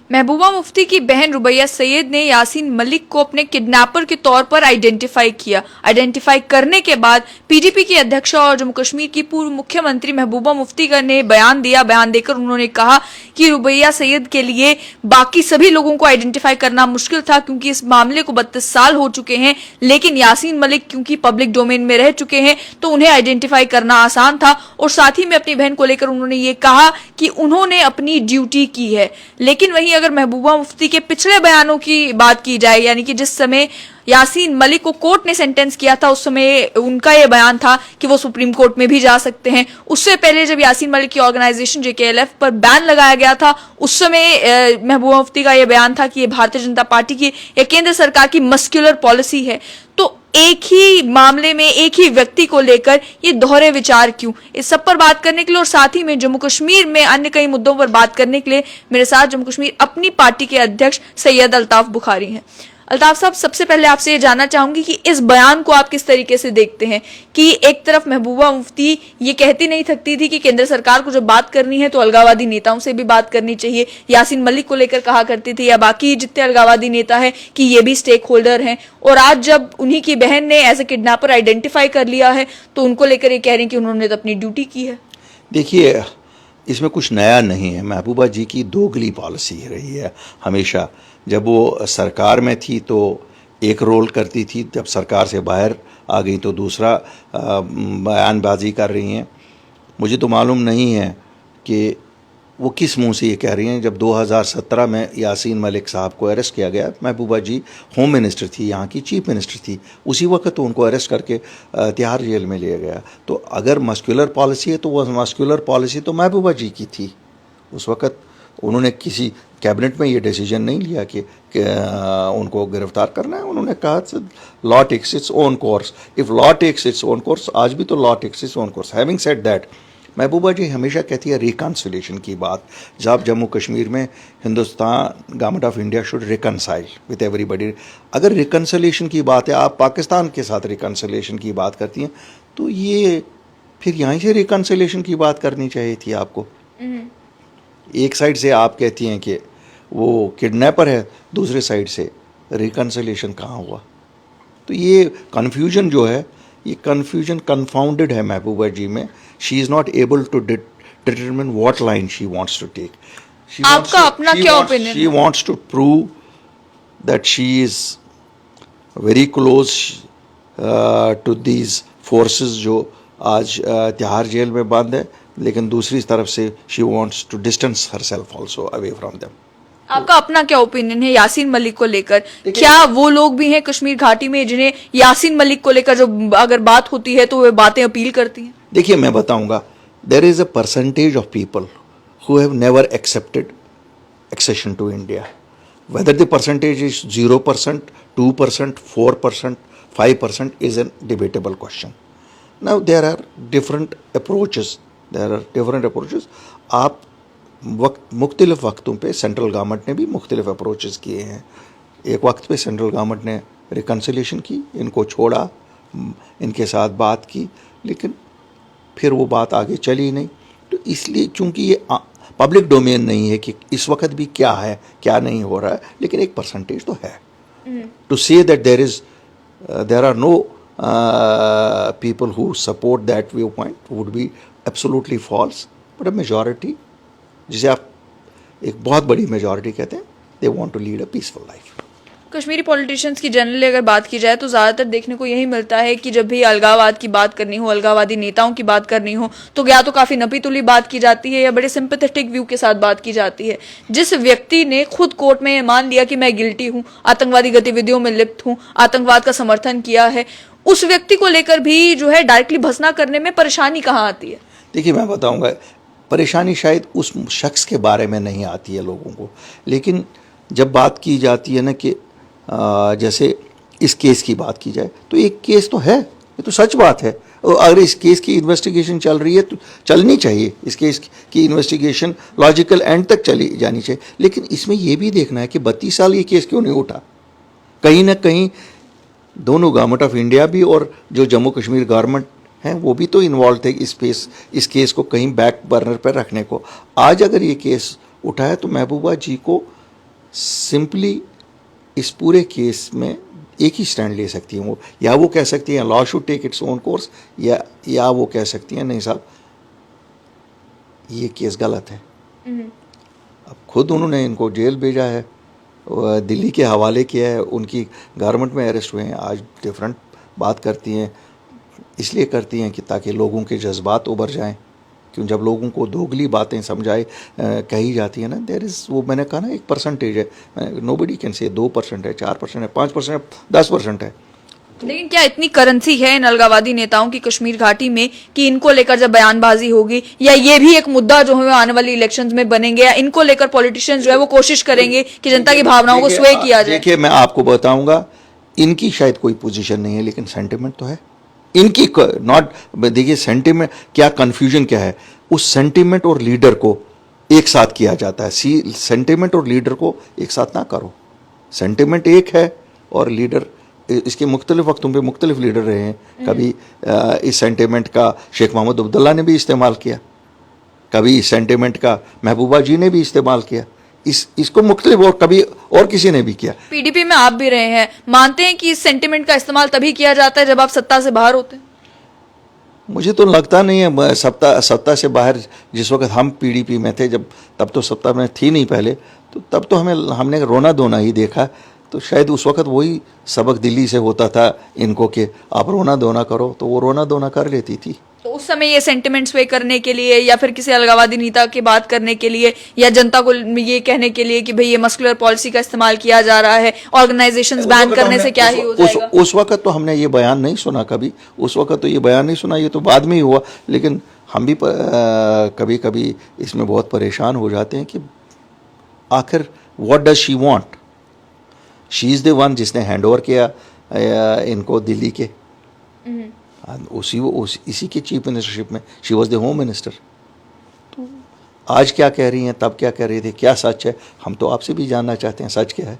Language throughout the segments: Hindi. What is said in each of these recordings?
महबूबा मुफ्ती की बहन रुबैया सैयद ने यासीन मलिक को अपने किडनैपर के तौर पर आइडेंटिफाई किया। आइडेंटिफाई करने के बाद पीडीपी की अध्यक्ष और जम्मू कश्मीर की पूर्व मुख्यमंत्री महबूबा मुफ्ती ने बयान दिया। बयान देकर उन्होंने कहा कि रुबैया सैयद के लिए बाकी सभी लोगों को आइडेंटिफाई करना मुश्किल था क्योंकि इस मामले को 32 साल हो चुके हैं, लेकिन यासीन मलिक क्योंकि पब्लिक डोमेन में रह चुके हैं तो उन्हें आइडेंटिफाई करना आसान था। और साथ ही में अपनी बहन को लेकर उन्होंने ये कहा कि उन्होंने अपनी ड्यूटी की है। लेकिन वहीं अगर महबूबा मुफ्ती के पिछले बयानों की बात की जाए, यानी कि जिस समय यासीन मलिक को कोर्ट ने सेंटेंस किया था उस समय उनका यह बयान था कि वो सुप्रीम कोर्ट में भी जा सकते हैं। उससे पहले जब यासीन मलिक की ऑर्गेनाइजेशन जेकेएलएफ पर बैन लगाया गया था उस समय महबूबा मुफ्ती का यह बयान था कि ये भारतीय जनता पार्टी की या केंद्र सरकार की मस्कुलर पॉलिसी है। तो एक ही मामले में एक ही व्यक्ति को लेकर ये दोहरे विचार क्यों? इस सब पर बात करने के लिए और साथ ही में जम्मू कश्मीर में अन्य कई मुद्दों पर बात करने के लिए मेरे साथ जम्मू कश्मीर अपनी पार्टी के अध्यक्ष सैयद अल्ताफ बुखारी हैं। अल्ताफ साहब, सबसे पहले आपसे ये जानना चाहूंगी कि इस बयान को आप किस तरीके से देखते हैं कि एक तरफ महबूबा मुफ्ती ये कहती नहीं थकती थी कि केंद्र सरकार को जब बात करनी है तो अलगाववादी नेताओं से भी बात करनी चाहिए, यासीन मलिक को लेकर कहा करती थी या बाकी जितने अलगाववादी नेता हैं कि ये भी स्टेक होल्डर हैं, और आज जब उन्हीं की बहन ने एज ए किडनैपर आइडेंटिफाई कर लिया है तो उनको लेकर ये कह रही हैं कि उन्होंने तो अपनी ड्यूटी की है। देखिए, इसमें कुछ नया नहीं है। महबूबा जी की दोगली पॉलिसी रही है हमेशा। जब वो सरकार में थी तो एक रोल करती थी, जब सरकार से बाहर आ गई तो दूसरा बयानबाजी कर रही हैं। मुझे तो मालूम नहीं है कि वो किस मुंह से ये कह रही हैं। जब 2017 में यासीन मलिक साहब को अरेस्ट किया गया, महबूबा जी होम मिनिस्टर थी, यहाँ की चीफ मिनिस्टर थी, उसी वक्त तो उनको अरेस्ट करके तिहाड़ जेल में लिया गया। तो अगर मस्कुलर पॉलिसी है तो वो मस्कुलर पॉलिसी तो महबूबा जी की थी। उस वक्त उन्होंने किसी कैबिनेट में ये डिसीजन नहीं लिया कि उनको गिरफ्तार करना है। उन्होंने कहा law takes its own course. If law takes its own course, आज भी तो law takes its own course. Having said that, Mehbooba ji हमेशा कहती है रिकन्सिलेशन की बात। जब जम्मू कश्मीर में Hindustan government of India should reconcile with everybody. अगर रिकन्सिलेशन की बात है, आप पाकिस्तान के साथ रिकन्सिलेशन की बात करती हैं तो ये फिर यहीं से रिकन्सिलेशन की बात करनी चाहिए थी आपको। एक साइड से आप कहती हैं कि वो किडनैपर है, दूसरे साइड से रिकन्सिलेशन कहाँ हुआ? तो ये कन्फ्यूजन जो है, ये कन्फ्यूजन कन्फाउंडेड है महबूबा जी में। She is not able to determine what line she wants to take. आपका अपना क्या opinion? She wants to prove that she is very close to these forces जो आज तिहाड़ जेल में बंद है, लेकिन दूसरी तरफ से she wants to distance herself also away from them. आपका अपना क्या ओपिनियन है यासीन मलिक को लेकर? क्या वो लोग भी हैं कश्मीर घाटी में जिन्हें यासीन मलिक को लेकर जो अगर बात होती है तो वे बातें अपील करती हैं? देखिए, मैं बताऊंगा, there is a percentage of people who have never accepted accession to India. Whether the percentage is 0%, 2%, 4%, 5% is an debatable question. Now there are different approaches. आप मुख्तलिफ वक्तों पे सेंट्रल गवर्नमेंट ने भी मुख्तलिफ अप्रोचेस किए हैं। एक वक्त पे सेंट्रल गवर्नमेंट ने रिकन्सिलेशन की, इनको छोड़ा, इनके साथ बात की, लेकिन फिर वो बात आगे चली नहीं। तो इसलिए चूंकि ये पब्लिक डोमेन नहीं है कि इस वक्त भी क्या है क्या नहीं हो रहा है, लेकिन एक परसेंटेज तो है। To say that there are no people who support that viewpoint would be absolutely false, but a majority, जिसे आप एक बहुत बड़ी मेजॉरिटी कहते हैं, they want to lead a peaceful life। Kashmiri politicians की जनरली अगर बात की जाए तो ज़्यादातर देखने को यही मिलता है कि जब भी अलगाववाद की बात करनी हो, अलगाववादी नेताओं की बात करनी हो, तो या तो काफ़ी नपी तुली बात की जाती है या बड़े सिंपैथेटिक व्यू के साथ बात की जाती है। जिस व्यक्ति ने खुद कोर्ट में मान लिया कि मैं गिल्टी हूँ, आतंकवादी गतिविधियों में लिप्त हूँ, आतंकवाद का समर्थन किया है, उस व्यक्ति को लेकर भी जो है डायरेक्टली भर्त्सना करने में परेशानी कहाँ आती है? देखिए, मैं बताऊँगा, परेशानी शायद उस शख्स के बारे में नहीं आती है लोगों को, लेकिन जब बात की जाती है ना कि जैसे इस केस की बात की जाए तो एक केस तो है, ये तो सच बात है। और अगर इस केस की इन्वेस्टिगेशन चल रही है तो चलनी चाहिए, इस केस की इन्वेस्टिगेशन लॉजिकल एंड तक चली जानी चाहिए। लेकिन इसमें यह भी देखना है कि 32 साल ये केस क्यों नहीं उठा। कहीं ना कहीं दोनों गवर्नमेंट ऑफ इंडिया भी और जो जम्मू कश्मीर गवर्नमेंट हैं वो भी तो इन्वॉल्व थे इस केस को कहीं बैक बर्नर पर रखने को। आज अगर ये केस उठा है तो महबूबा जी को सिंपली इस पूरे केस में एक ही स्टैंड ले सकती हैं वो, या वो कह सकती हैं law should take its own course, या वो कह सकती हैं नहीं साहब ये केस गलत है। अब खुद उन्होंने इनको जेल भेजा है, दिल्ली के हवाले किया है, उनकी गारमेंट में अरेस्ट हुए हैं। आज डिफरेंट बात करती हैं, इसलिए करती हैं कि ताकि लोगों के जज्बात उभर जाएं। क्यों जब लोगों को दोगली बातें समझाई कही जाती है ना, देयर इज़, वो मैंने कहा ना एक परसेंटेज है, नोबडी कैन से 2% है, 4% है, 5% है, 10% है। लेकिन क्या इतनी करेंसी है इन अलगावादी नेताओं की कश्मीर घाटी में कि इनको लेकर जब बयानबाजी होगी, या ये भी एक मुद्दा जो है आने वाली इलेक्शंस में बनेंगे, या इनको लेकर पॉलिटिशियंस जो है वो कोशिश करेंगे कि जनता की भावनाओं को स्वे किया जाए? देखिए मैं आपको बताऊंगा, इनकी शायद कोई पोजीशन नहीं है, लेकिन सेंटिमेंट तो है इनकी। नॉट, देखिए सेंटिमेंट क्या, कंफ्यूजन क्या है, उस सेंटिमेंट और लीडर को एक साथ किया जाता है। सेंटिमेंट और लीडर को एक साथ ना करो। सेंटिमेंट एक है और लीडर, इसके मुख्तलिफ वक्तों पे मुख्तलिफ लीडर रहे हैं। कभी इस सेंटिमेंट का शेख मोहम्मद अब्दुल्ला ने भी इस्तेमाल किया, कभी इस सेंटिमेंट का महबूबा जी ने भी इस्तेमाल किया, इसको मुख्तलिफ, और कभी और किसी ने भी किया। पीडीपी में आप भी रहे हैं, मानते हैं कि इस सेंटिमेंट का इस्तेमाल तभी किया जाता है जब आप सत्ता से बाहर होते हैं? मुझे तो लगता नहीं है। सत्ता से बाहर जिस वक्त हम पीडीपी में थे, जब तब तो सत्ता में थी नहीं पहले, तो तब तो हमने रोना धोना ही देखा। तो शायद उस वक्त वही सबक दिल्ली से होता था इनको कि आप रोना धोना करो, तो वो रोना धोना कर लेती थी। तो उस समय ये सेंटिमेंट्स वे करने के लिए, या फिर किसी अलगावादी नेता की बात करने के लिए, या जनता को ये कहने के लिए कि भाई ये मस्कुलर पॉलिसी का इस्तेमाल किया जा रहा है, ऑर्गेनाइजेशंस बैन करने से क्या ही हो जाएगा? उस वक्त तो हमने ये बयान नहीं सुना कभी, उस वक्त तो ये बयान नहीं सुना, ये तो बाद में ही हुआ। लेकिन हम भी कभी कभी इसमें बहुत परेशान हो जाते हैं कि आखिर what does she want. She is the one जिसने हैंड ओवर किया इनको दिल्ली के, इसी के चीफ मिनिस्टरशिप में she was the home minister. तो आज क्या कह रही हैं, तब क्या कह रही थी, क्या सच है, हम तो आपसे भी जानना चाहते हैं सच क्या है।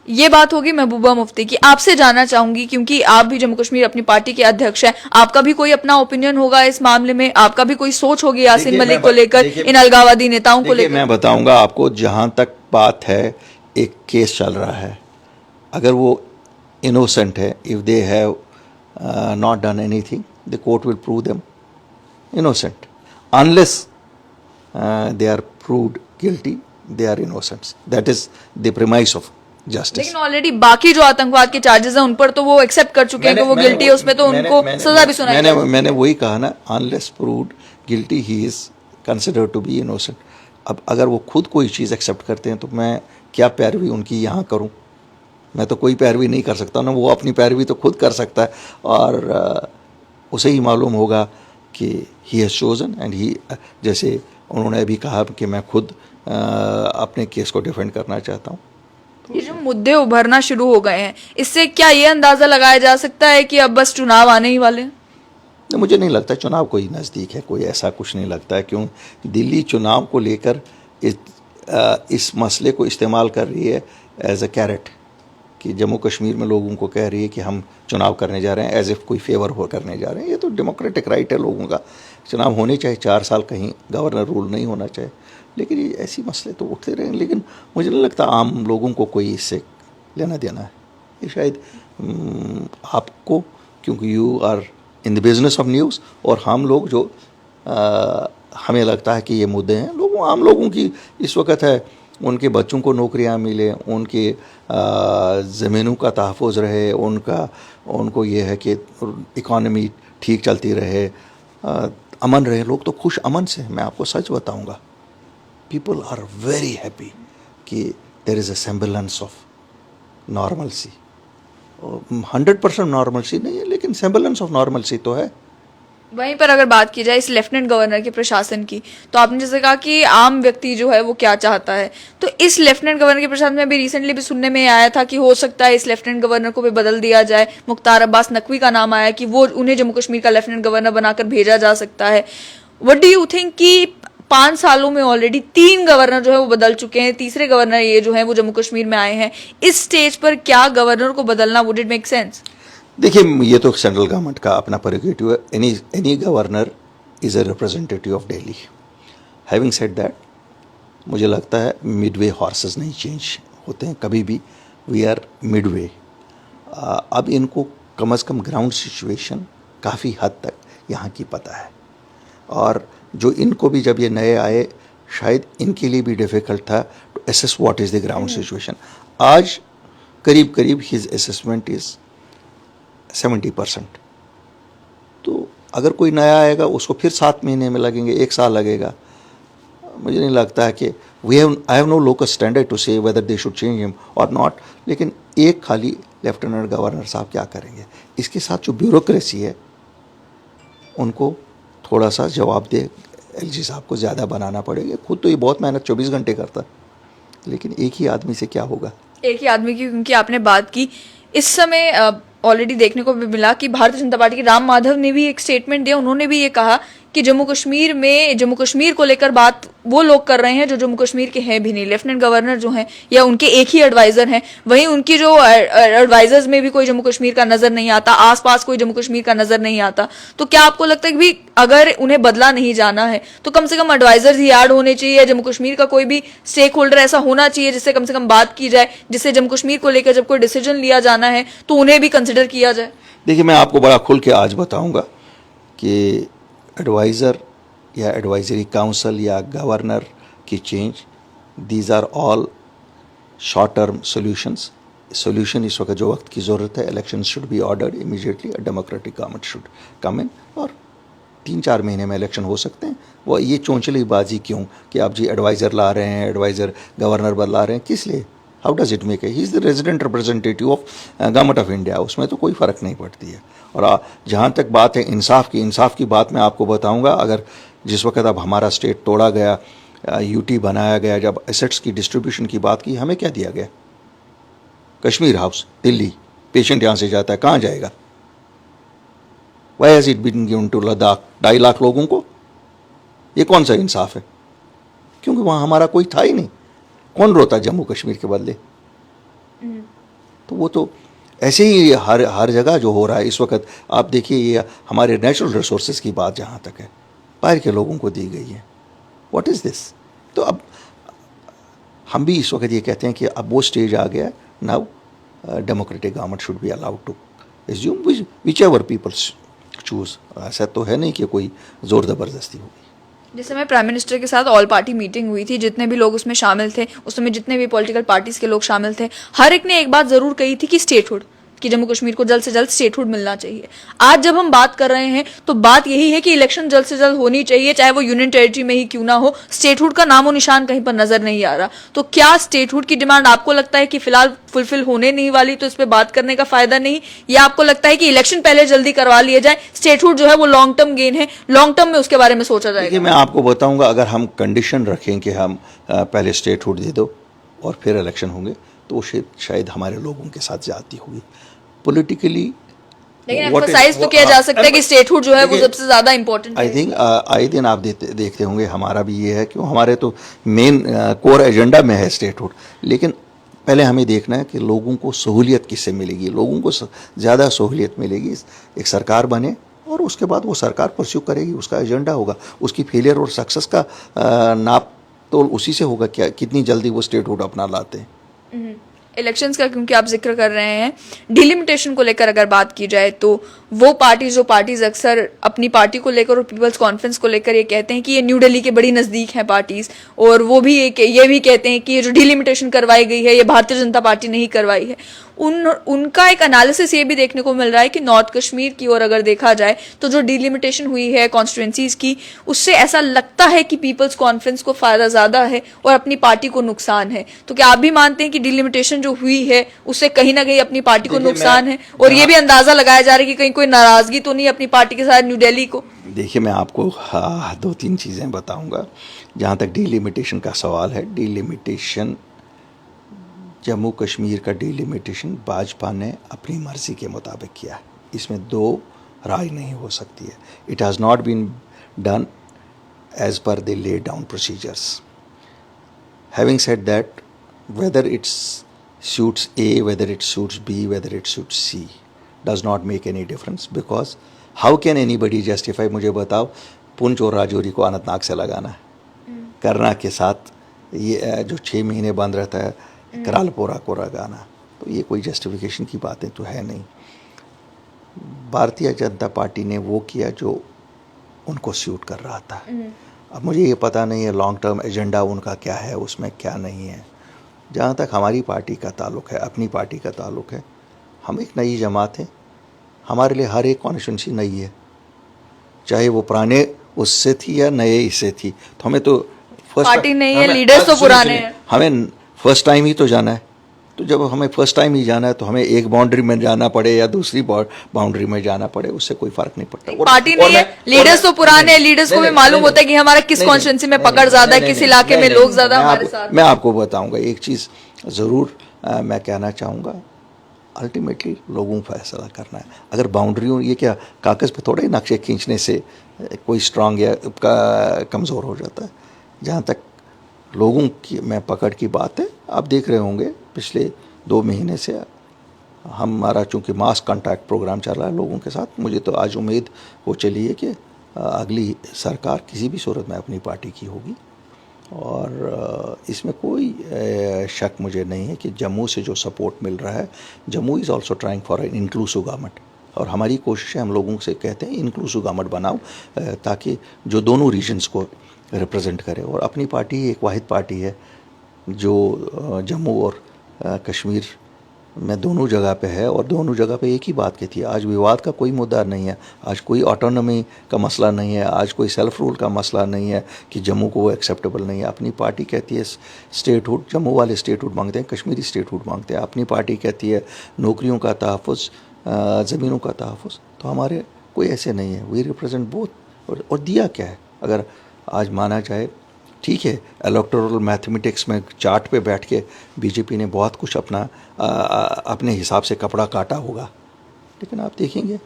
ये बात होगी महबूबा मुफ्ती की, आपसे जानना चाहूंगी क्योंकि आप भी जम्मू कश्मीर अपनी पार्टी के अध्यक्ष हैं, आपका भी कोई अपना ओपिनियन होगा इस मामले में, आपका भी कोई सोच होगी यासीन मलिक को लेकर, इन अलगावादी नेताओं को लेकर? मैं बताऊंगा आपको, जहां तक बात है, एक केस चल रहा है, अगर वो इनोसेंट है, if they have not done anything, the court will prove them innocent. Unless they are proved guilty, they are innocent. That is the premise of justice. लेकिन ऑलरेडी बाकी जो आतंकवाद के चार्जेस हैं उन पर तो वो एक्सेप्ट कर चुके हैं कि वो गिल्टी है, उसमें तो उनको सजा भी सुनाई जाएगी। मैंने वही कहा ना, unless proved guilty, he is considered to be innocent. अब अगर वो खुद कोई चीज़ एक्सेप्ट करते हैं तो मैं क्या पैरवी उनकी यहाँ करूँ? मैं तो कोई पैरवी नहीं कर सकता ना, वो अपनी पैरवी तो खुद कर सकता है, और उसे ही मालूम होगा कि he has chosen and he, जैसे उन्होंने अभी कहा कि मैं खुद अपने केस को डिफेंड करना चाहता हूँ। ये जो मुद्दे उभरना शुरू हो गए हैं, इससे क्या ये अंदाजा लगाया जा सकता है कि अब बस चुनाव आने ही वाले हैं? मुझे नहीं लगता चुनाव कोई नज़दीक है, कोई ऐसा कुछ नहीं लगता है। क्यों दिल्ली चुनाव को लेकर इस मसले को इस्तेमाल कर रही है एज अ कैरेट, कि जम्मू कश्मीर में लोगों को कह रही है कि हम चुनाव करने जा रहे हैं, एज इफ कोई फेवर हो करने जा रहे हैं। ये तो डेमोक्रेटिक राइट है लोगों का, चुनाव होने चाहिए, 4 साल कहीं गवर्नर रूल नहीं होना चाहिए। लेकिन ये ऐसी मसले तो उठते रहेंगे, लेकिन मुझे नहीं लगता आम लोगों को कोई इससे लेना देना है। ये शायद आपको, क्योंकि you are in the business of news, और हम लोग जो हमें लगता है कि ये मुद्दे हैं, आम लोगों की इस वक्त है, उनके बच्चों को नौकरियां मिले, उनके ज़मीनों का तहफ़्फ़ुज़ रहे, उनको ये है कि इकॉनमी ठीक चलती रहे, अमन रहे, लोग तो खुश अमन से। मैं आपको सच बताऊंगा, पीपल आर वेरी हैप्पी कि there is a semblance of normalcy. 100% normalcy नहीं है, लेकिन सेम्बलेंस ऑफ नॉर्मलसी तो है। वहीं पर अगर बात की जाए इस लेफ्टिनेंट गवर्नर के प्रशासन की, तो आपने जैसे कहा कि आम व्यक्ति जो है वो क्या चाहता है, तो इस लेफ्टिनेंट गवर्नर के प्रशासन में भी रिसेंटली भी सुनने में आया था कि हो सकता है इस लेफ्टिनेंट गवर्नर को भी बदल दिया जाए। मुख्तार अब्बास नकवी का नाम आया कि वो उन्हें जम्मू कश्मीर का लेफ्टिनेंट गवर्नर बनाकर भेजा जा सकता है। व्हाट डू यू थिंक कि 5 सालों में ऑलरेडी 3 गवर्नर जो है वो बदल चुके हैं, तीसरे गवर्नर ये जो है वो जम्मू कश्मीर में आए हैं, इस स्टेज पर क्या गवर्नर को बदलना वुड इट मेक सेंस? देखिए, ये तो सेंट्रल गवर्नमेंट का अपना प्रेरोगेटिव है। Any governor is a representative of Delhi. Having said that, मुझे लगता है मिडवे हॉर्सेस नहीं चेंज होते हैं कभी भी, वी आर मिडवे। अब इनको कम से कम ग्राउंड सिचुएशन काफ़ी हद तक यहाँ की पता है, और जो इनको भी जब ये नए आए शायद इनके लिए भी डिफ़िकल्ट था to assess what is the ground situation. आज करीब करीब हिज असेसमेंट इज़ 70%। तो अगर कोई नया आएगा उसको फिर 7 महीने में लगेंगे, 1 साल लगेगा। मुझे नहीं लगता है कि I have no local standard to say whether they should change him और नॉट, लेकिन एक खाली लेफ्टिनेंट गवर्नर साहब क्या करेंगे? इसके साथ जो ब्यूरोक्रेसी है उनको थोड़ा सा जवाबदेह एलजी साहब को ज़्यादा बनाना पड़ेगा। खुद तो ये बहुत मेहनत 24 घंटे करता है, लेकिन एक ही आदमी से क्या होगा? एक ही आदमी की, क्योंकि आपने बात की, इस समय ऑलरेडी देखने को भी मिला कि भारतीय जनता पार्टी के राम माधव ने भी एक स्टेटमेंट दिया। उन्होंने भी ये कहा कि जम्मू कश्मीर को लेकर बात वो लोग कर रहे हैं जो जम्मू कश्मीर के हैं भी नहीं। लेफ्टिनेंट गवर्नर जो हैं या उनके एक ही एडवाइजर हैं, वहीं उनकी जो एडवाइजर्स में भी कोई जम्मू कश्मीर का नजर नहीं आता, आसपास कोई जम्मू कश्मीर का नजर नहीं आता। तो क्या आपको लगता है कि भी अगर उन्हें बदला नहीं जाना है तो कम से कम एडवाइजर्स ही ऐड होने चाहिए? जम्मू कश्मीर का कोई भी स्टेक होल्डर ऐसा होना चाहिए जिससे कम से कम बात की जाए, जिससे जम्मू कश्मीर को लेकर जब कोई डिसीजन लिया जाना है तो उन्हें भी कंसिडर किया जाए? देखिए, मैं आपको बड़ा खुल के आज बताऊंगा कि एडवाइज़र या एडवाइजरी काउंसिल या गवर्नर की change, these are all short term solutions. Solution इस वक्त जो वक्त की ज़रूरत है, election should be ordered immediately, a democratic government should come in, और 3-4 महीने में इलेक्शन हो सकते हैं। वो ये चौंचलीबाजी क्यों कि आप जी एडवाइज़र ला रहे हैं, एडवाइज़र गवर्नर बदला रहे हैं, किस लिए? How does it make? He is the resident representative of government of India, उसमें तो कोई फ़र्क नहीं पड़ती है। और जहाँ तक बात है इंसाफ की बात मैं आपको बताऊँगा। अगर जिस वक्त अब हमारा स्टेट तोड़ा गया, यूटी बनाया गया, जब एसेट्स की डिस्ट्रीब्यूशन की बात की, हमें क्या दिया गया? कश्मीर हाउस, दिल्ली। पेशेंट यहाँ से जाता है, कहाँ जाएगा? Why has it been given to Ladakh 2.5 lakh लोगों को? ये कौन सा इंसाफ है? क्योंकि वहाँ हमारा कोई था ही नहीं। कौन रोता जम्मू कश्मीर के बदले? तो वो तो ऐसे ही हर जगह जो हो रहा है इस वक्त। आप देखिए, ये हमारे नेचुरल रिसोर्सेज की बात जहाँ तक है, बाहर के लोगों को दी गई है। What is this? तो अब हम भी इस वक्त ये कहते हैं कि अब वो स्टेज आ गया, now democratic government should be allowed to assume whichever people's choose. ऐसा तो है नहीं कि कोई ज़ोर ज़बरदस्ती होगी। जिस समय प्राइम मिनिस्टर के साथ ऑल पार्टी मीटिंग हुई थी, जितने भी लोग उसमें शामिल थे, उस समय जितने भी पॉलिटिकल पार्टीज के लोग शामिल थे, हर एक ने एक बात जरूर कही थी कि स्टेटहुड, कि जम्मू कश्मीर को जल्द से जल्द स्टेटहुड मिलना चाहिए। आज जब हम बात कर रहे हैं तो बात यही है कि इलेक्शन जल्द से जल्द होनी चाहिए, चाहे वो यूनियन टेरिटरी में ही क्यों ना हो। स्टेटहुड का नामो निशान कहीं पर नजर नहीं आ रहा। तो क्या स्टेटहुड की डिमांड आपको लगता है कि फिलहाल फुलफिल होने नहीं वाली, तो इस पर बात करने का फायदा नहीं, या आपको लगता है कि इलेक्शन पहले जल्दी करवा लिए जाए? स्टेटहुड जो है वो लॉन्ग टर्म गेन है, लॉन्ग टर्म में उसके बारे में सोचा जाएगा। देखिए, मैं आपको बताऊंगा, अगर हम कंडीशन रखें कि हम पहले स्टेटहुड दे दो और फिर इलेक्शन होंगे, तो वो शायद हमारे लोगों के साथ जाती होगी पॉलिटिकली। लेकिन एम्फसाइज तो किया जा सकता है कि स्टेटहुड जो है वो सबसे ज्यादा इंपॉर्टेंट है। आई थिंक आए दिन आप देखते होंगे, हमारा भी ये है कि हमारे तो मेन कोर एजेंडा में है स्टेटहुड, लेकिन पहले हमें देखना है कि लोगों को सहूलियत किससे मिलेगी। लोगों को ज़्यादा सहूलियत मिलेगी, एक सरकार बने और उसके बाद वो सरकार परस्यू करेगी, उसका एजेंडा होगा। उसकी फेलियर और सक्सेस का नाप तो उसी से होगा, क्या कितनी जल्दी वो स्टेटहुड अपना लाते हैं। इलेक्शंस का क्योंकि आप जिक्र कर रहे हैं, डिलिमिटेशन को लेकर अगर बात की जाए तो वो पार्टीज अक्सर अपनी पार्टी को लेकर और पीपल्स कॉन्फ्रेंस को लेकर ये कहते हैं कि ये न्यू दिल्ली के बड़ी नज़दीक हैं पार्टीज, और वो भी ये भी कहते हैं कि ये जो डिलिमिटेशन करवाई गई है ये भारतीय जनता पार्टी नहीं करवाई है। उनका एक एनालिसिस ये भी देखने को मिल रहा है कि नॉर्थ कश्मीर की ओर अगर देखा जाए तो जो डिलिमिटेशन हुई है कॉन्स्टिट्यूएंसीज की, उससे ऐसा लगता है कि पीपल्स कॉन्फ्रेंस को फायदा ज्यादा है और अपनी पार्टी को नुकसान है। तो क्या आप भी मानते हैं कि डिलिमिटेशन जो हुई है उससे कहीं ना कहीं अपनी पार्टी को नुकसान है, और ये भी अंदाजा लगाया जा रहा है कि कहीं कोई नाराजगी तो नहीं अपनी पार्टी के साथ न्यू दिल्ली को? देखिए, मैं आपको 2-3 चीज़ें बताऊंगा। जहाँ तक डिलिमिटेशन का सवाल है, डिलिमिटेशन जम्मू कश्मीर का डिलिमिटेशन भाजपा ने अपनी मर्जी के मुताबिक किया, इसमें 2 राय नहीं हो सकती है। It has not been done as per the lay down procedures. Having said that, whether it's suits A, whether it suits B, whether it suits C, does not make any difference, because how can anybody justify, मुझे बताओ, पुंछ और राजौरी को अनंतनाग से लगाना है, करना के साथ ये जो 6 महीने बंद रहता है कराल पोरा कोरा गाना, तो ये कोई जस्टिफिकेशन की बातें तो है नहीं। भारतीय जनता पार्टी ने वो किया जो उनको सूट कर रहा था। अब मुझे ये पता नहीं है लॉन्ग टर्म एजेंडा उनका क्या है, उसमें क्या नहीं है। जहाँ तक हमारी पार्टी का ताल्लुक है, अपनी पार्टी का ताल्लुक है, हम एक नई जमात है, हमारे लिए हर एक कॉन्स्टिट्यूंसी नई है, चाहे वो पुराने उससे थी या नए इससे थी। तो हमें तो पार्टी नहीं है, लीडर्स तो पुराने हैं, हमें फर्स्ट टाइम ही तो जाना है। तो जब हमें फर्स्ट टाइम ही जाना है तो हमें एक बाउंड्री में जाना पड़े या दूसरी बाउंड्री में जाना पड़े, उससे कोई फर्क नहीं पड़ता। पार्टी नहीं है, लीडर्स तो पुराने हैं, लीडर्स को भी मालूम होता है कि हमारा किस कॉन्स्टिट्यूंसी में पकड़ ज्यादा है, किस इलाके में लोग ज्यादा हमारे साथ। मैं आपको बताऊंगा एक चीज जरूर मैं कहना चाहूंगा, अल्टीमेटली लोगों को फैसला करना है। अगर बाउंड्रियों ये क्या कागज़ पे थोड़े नक्शे खींचने से कोई स्ट्रांग या कमज़ोर हो जाता है। जहाँ तक लोगों की मैं पकड़ की बात है, आप देख रहे होंगे पिछले 2 महीने से हमारा चूँकि मास कॉन्टैक्ट प्रोग्राम चल रहा है लोगों के साथ, मुझे तो आज उम्मीद हो चली है कि अगली सरकार किसी भी सूरत में अपनी पार्टी की होगी। और इसमें कोई शक मुझे नहीं है कि जम्मू से जो सपोर्ट मिल रहा है, Jammu is also trying for an inclusive government. और हमारी कोशिश है, हम लोगों से कहते हैं इंक्लूसिव गवर्नमेंट बनाओ ताकि जो दोनों रीजन्स को रिप्रेजेंट करे। और अपनी पार्टी एक वाहिद पार्टी है जो जम्मू और कश्मीर में दोनों जगह पे है, और दोनों जगह पे एक ही बात कहती है। आज विवाद का कोई मुद्दा नहीं है, आज कोई ऑटोनॉमी का मसला नहीं है, आज कोई सेल्फ रूल का मसला नहीं है कि जम्मू को वो एक्सेप्टेबल नहीं है। अपनी पार्टी कहती है स्टेटहुड, जम्मू वाले स्टेटहुड मांगते हैं, कश्मीरी स्टेटहुड मांगते हैं। अपनी पार्टी कहती है नौकरियों का तहफ़्फ़ुज़, ज़मीनों का तहफ़्फ़ुज़। तो हमारे कोई ऐसे नहीं है, वी रिप्रेजेंट बोथ। और दिया क्या है, अगर आज माना जाए ठीक है, इलेक्टोरल मैथमेटिक्स में चार्ट पे बैठ के बीजेपी ने बहुत कुछ अपने हिसाब से कपड़ा काटा होगा, लेकिन आप देखेंगे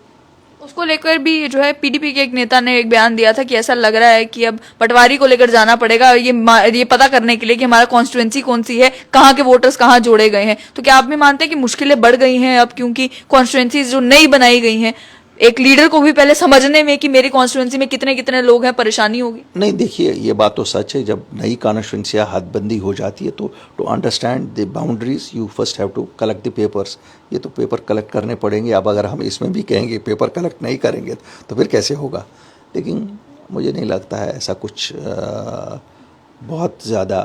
उसको लेकर भी जो है पीडीपी के एक नेता ने एक बयान दिया था कि ऐसा लग रहा है कि अब पटवारी को लेकर जाना पड़ेगा ये पता करने के लिए कि हमारा कॉन्स्टिट्यूएंसी कौन सी है, कहाँ के वोटर्स कहाँ जोड़े गए हैं। तो क्या आप भी मानते हैं कि मुश्किलें बढ़ गई हैं अब, क्योंकि कॉन्स्टिट्यूएंसीज जो नई बनाई गई हैं, एक लीडर को भी पहले समझने में कि मेरी कॉन्स्टिट्यूएंसी में कितने कितने लोग हैं परेशानी होगी? नहीं, देखिए ये बात तो सच है, जब नई कॉन्स्टिट्यूंसियाँ हदबंदी हो जाती है तो to understand the boundaries you first have to collect the papers. ये तो पेपर कलेक्ट करने पड़ेंगे। अब अगर हम इसमें भी कहेंगे पेपर कलेक्ट नहीं करेंगे तो फिर कैसे होगा। लेकिन मुझे नहीं लगता है ऐसा कुछ बहुत ज़्यादा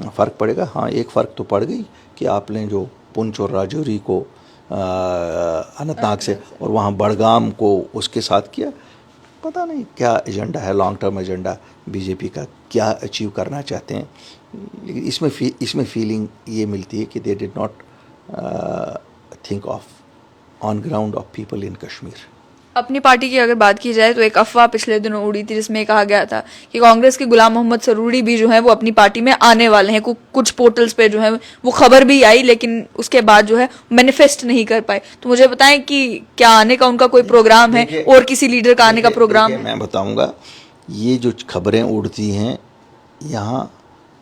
फ़र्क पड़ेगा। हाँ, एक फ़र्क तो पड़ गई कि आपने जो पुंछ और राजौरी को अनंतनाग से और वहाँ बड़गाम को उसके साथ किया, पता नहीं क्या एजेंडा है, लॉन्ग टर्म एजेंडा बीजेपी का क्या अचीव करना चाहते हैं। लेकिन इसमें फीलिंग ये मिलती है कि they did not think of on ground of people in Kashmir. अपनी पार्टी की अगर बात की जाए तो एक अफवाह पिछले दिनों उड़ी थी जिसमें कहा गया था कि कांग्रेस के गुलाम मोहम्मद सरूरी भी जो है वो अपनी पार्टी में आने वाले हैं। कुछ पोर्टल्स पे जो है वो खबर भी आई, लेकिन उसके बाद जो है मैनिफेस्ट नहीं कर पाए। तो मुझे बताएं कि क्या आने का उनका कोई प्रोग्राम है और किसी लीडर का आने का प्रोग्राम है? मैं बताऊंगा, ये जो खबरें उड़ती हैं, यहाँ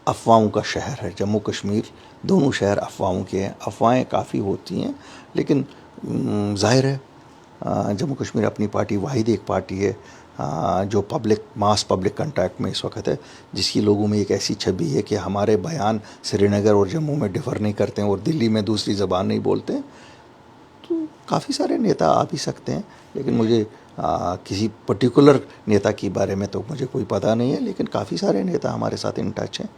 अफवाहों का शहर है। जम्मू कश्मीर दोनों शहर अफवाहों के हैं। अफवाहें काफ़ी होती हैं, लेकिन जाहिर है जम्मू कश्मीर अपनी पार्टी वाहिद एक पार्टी है जो मास पब्लिक कंटैक्ट में इस वक्त है, जिसकी लोगों में एक ऐसी छवि है कि हमारे बयान श्रीनगर और जम्मू में डिफ़र नहीं करते हैं और दिल्ली में दूसरी ज़बान नहीं बोलते हैं। तो काफ़ी सारे नेता आ भी सकते हैं, लेकिन मुझे किसी पर्टिकुलर नेता के बारे में तो मुझे कोई पता नहीं है। लेकिन काफ़ी सारे नेता हमारे साथ इन टच हैं।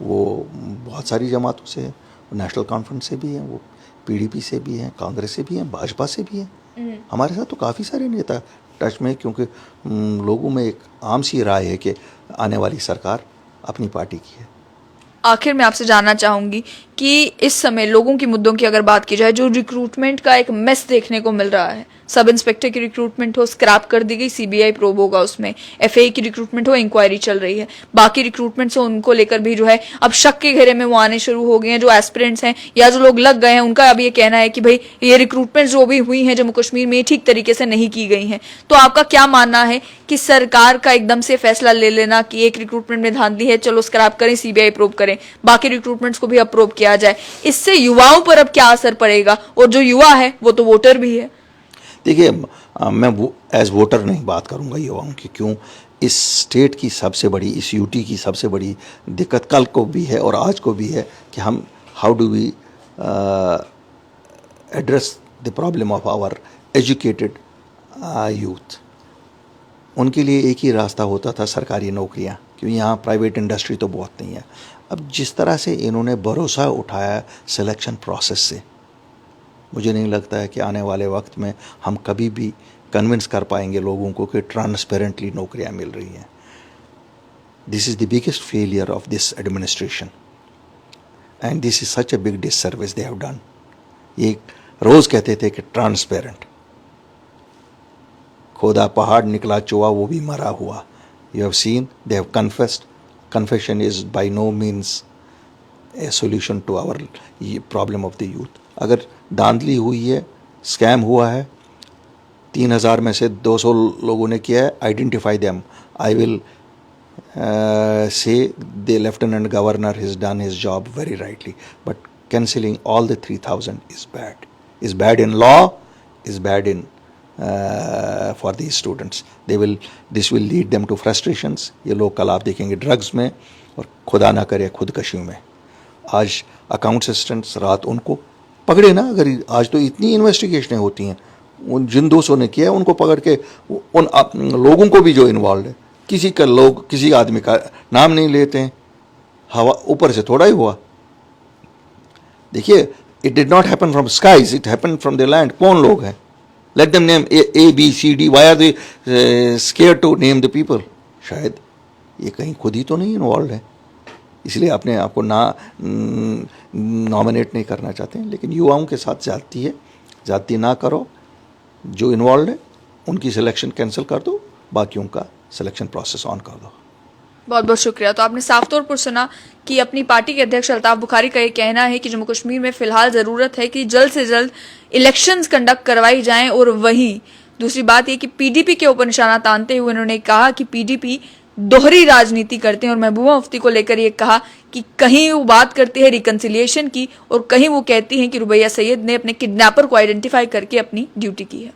वो बहुत सारी जमातों से हैं, नेशनल कॉन्फ्रेंस से भी हैं, वो पीडीपी से भी हैं, कांग्रेस से भी हैं, भाजपा से भी हैं। हमारे साथ तो काफ़ी सारे नेता टच में, क्योंकि लोगों में एक आम सी राय है कि आने वाली सरकार अपनी पार्टी की है। आखिर में आपसे जानना चाहूंगी कि इस समय लोगों की मुद्दों की अगर बात की जाए, जो रिक्रूटमेंट का एक मेस देखने को मिल रहा है, सब इंस्पेक्टर की रिक्रूटमेंट हो स्क्रैप कर दी गई, सीबीआई प्रोब होगा उसमें, एफआई की रिक्रूटमेंट हो इंक्वायरी चल रही है, बाकी रिक्रूटमेंट से उनको लेकर भी जो है अब शक के घेरे में वो आने शुरू हो गए हैं। जो एस्पिरेंट्स हैं या जो लोग लग गए हैं, उनका अब ये कहना है कि भाई ये रिक्रूटमेंट जो भी हुई है जम्मू कश्मीर में ठीक तरीके से नहीं की गई हैं। तो आपका क्या मानना है कि सरकार का एकदम से फैसला ले लेना कि एक रिक्रूटमेंट में धांधली है, चलो स्क्रैप करें, सीबीआई प्रोब करें, बाकी रिक्रूटमेंट्स को भी अप्रूव किया जाए, इससे युवाओं पर अब क्या असर पड़ेगा? और जो युवा है वो तो वोटर भी है। देखिए मैं एज वोटर नहीं बात करूंगा युवाओं की, क्यों, इस स्टेट की सबसे बड़ी, इस यूटी की सबसे बड़ी दिक्कत कल को भी है और आज को भी है कि हम how do we address the problem of our educated youth. उनके लिए एक ही रास्ता होता था, सरकारी नौकरियां, क्योंकि यहाँ प्राइवेट इंडस्ट्री तो बहुत नहीं है। अब जिस तरह से इन्होंने भरोसा उठाया सिलेक्शन प्रोसेस से, मुझे नहीं लगता है कि आने वाले वक्त में हम कभी भी कन्विंस कर पाएंगे लोगों को कि ट्रांसपेरेंटली नौकरियां मिल रही हैं। This is the biggest failure of this administration and this is such a big disservice they have done. ये रोज़ कहते थे कि ट्रांसपेरेंट, खोदा पहाड़ निकला चोआ वो भी मरा हुआ। You have seen they have confessed. Confession is by no means a solution to our problem of the youth. अगर धांधली हुई है, स्कैम हुआ है, 3000 में से 200 लोगों ने किया है, identify them. I will say the lieutenant governor has done his job very rightly, but cancelling all the 3000 is bad in law, is bad in for these students. This will lead them to frustrations. ये लोग कल आप देखेंगे ड्रग्स में और खुदा ना करे खुदकशी में। आज अकाउंट असिस्टेंट्स रात उनको पकड़े ना, अगर आज तो इतनी इन्वेस्टिगेशनें होती हैं, उन जिन 200 ने किया उनको पकड़ के उन लोगों को भी जो इन्वॉल्व है, किसी आदमी का नाम नहीं लेते हैं। हवा ऊपर से थोड़ा ही हुआ। देखिए, it did not happen from skies, it happen from the land. कौन लोग हैं? Let them name A B C D. Why are they scared to name the people? शायद ये कहीं खुद ही तो नहीं इन्वॉल्व है, इसलिए अपने आप को नॉमिनेट नहीं करना चाहते हैं। लेकिन युवाओं के साथ ज्यादती है, ज्यादती ना करो। जो इन्वॉल्व है उनकी सिलेक्शन कैंसिल कर दो, बाकियों का सिलेक्शन प्रोसेस ऑन कर दो। बहुत बहुत शुक्रिया। तो आपने साफ तौर पर सुना कि अपनी पार्टी के अध्यक्ष अल्ताफ बुखारी का ये कहना है कि जम्मू कश्मीर में फिलहाल जरूरत है कि जल्द से जल्द इलेक्शंस कंडक्ट करवाई जाएं। और वहीं दूसरी बात ये कि पीडीपी के ऊपर निशाना तानते हुए उन्होंने कहा कि पीडीपी दोहरी राजनीति करते हैं। और महबूबा मुफ्ती को लेकर ये कहा कि कहीं वो बात करती है रिकंसिलिएशन की और कहीं वो कहती हैं कि रुबैया सैयद ने अपने किडनैपर को आइडेंटिफाई करके अपनी ड्यूटी की है।